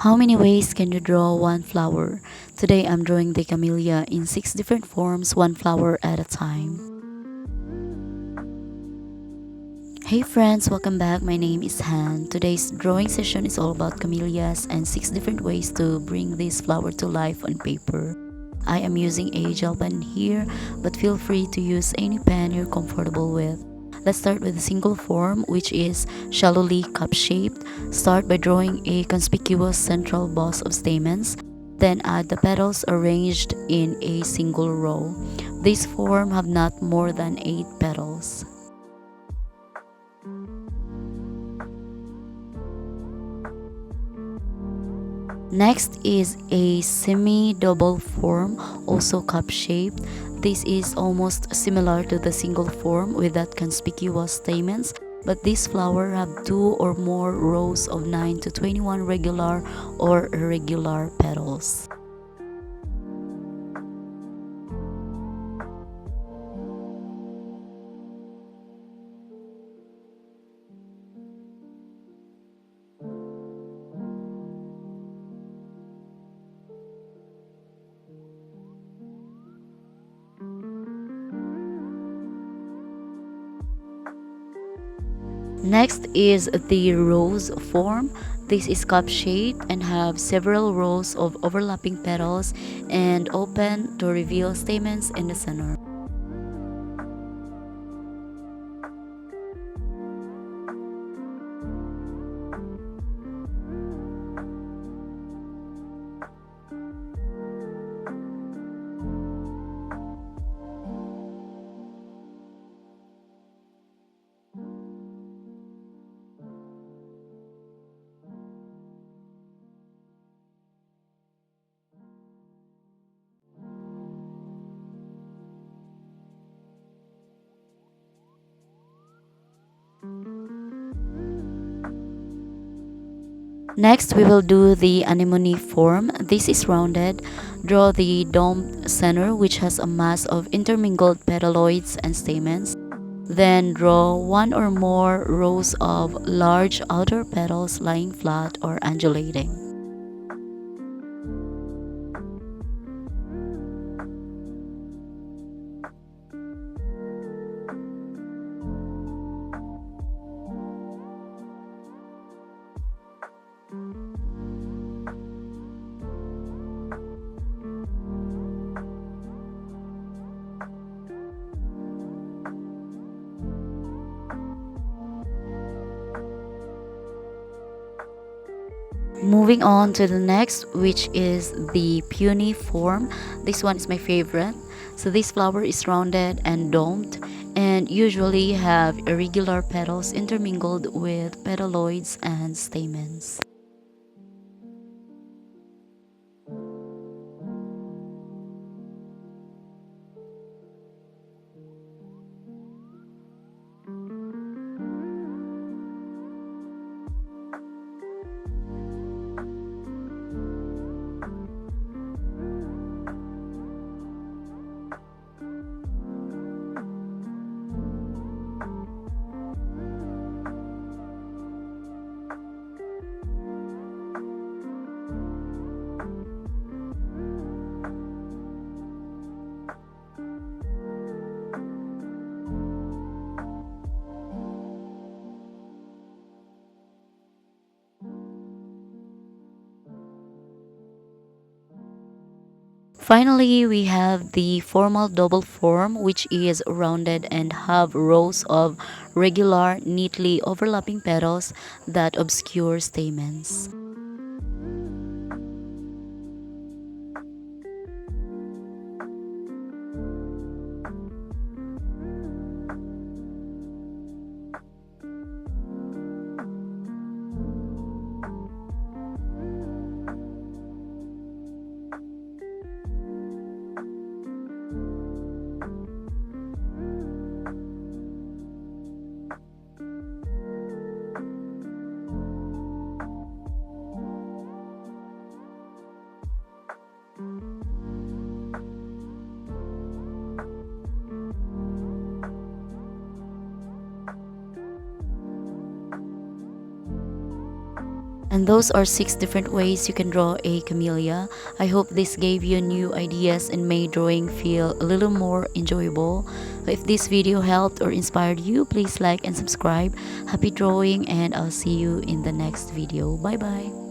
How many ways can you draw one flower? Today I'm drawing the camellia in 6 different forms, one flower at a time. Hey friends, welcome back. My name is Han. Today's drawing session is all about camellias and 6 different ways to bring this flower to life on paper. I am using a gel pen here, but feel free to use any pen you're comfortable with. Let's start with a single form, which is shallowly cup-shaped. Start by drawing a conspicuous central boss of stamens, then add the petals arranged in a single row. This form have not more than 8 petals. Next is a semi-double form, also cup-shaped. This is almost similar to the single form with that conspicuous stamens, but this flower have 2 or more rows of 9 to 21 regular or irregular petals. Next is the rose form. This is cup-shaped and have several rows of overlapping petals and open to reveal stamens in the center. Next, we will do the anemone form. This is rounded. Draw the domed center, which has a mass of intermingled petaloids and stamens. Then draw 1 or more rows of large outer petals lying flat or undulating. Moving on to the next, which is the peony form. This one is my favorite. So this flower is rounded and domed and usually have irregular petals intermingled with petaloids and stamens. Finally, we have the formal double form, which is rounded and have rows of regular, neatly overlapping petals that obscure stamens. And those are 6 different ways you can draw a camellia. I hope this gave you new ideas and made drawing feel a little more enjoyable. If this video helped or inspired you, please like and subscribe. Happy drawing, and I'll see you in the next video. Bye bye.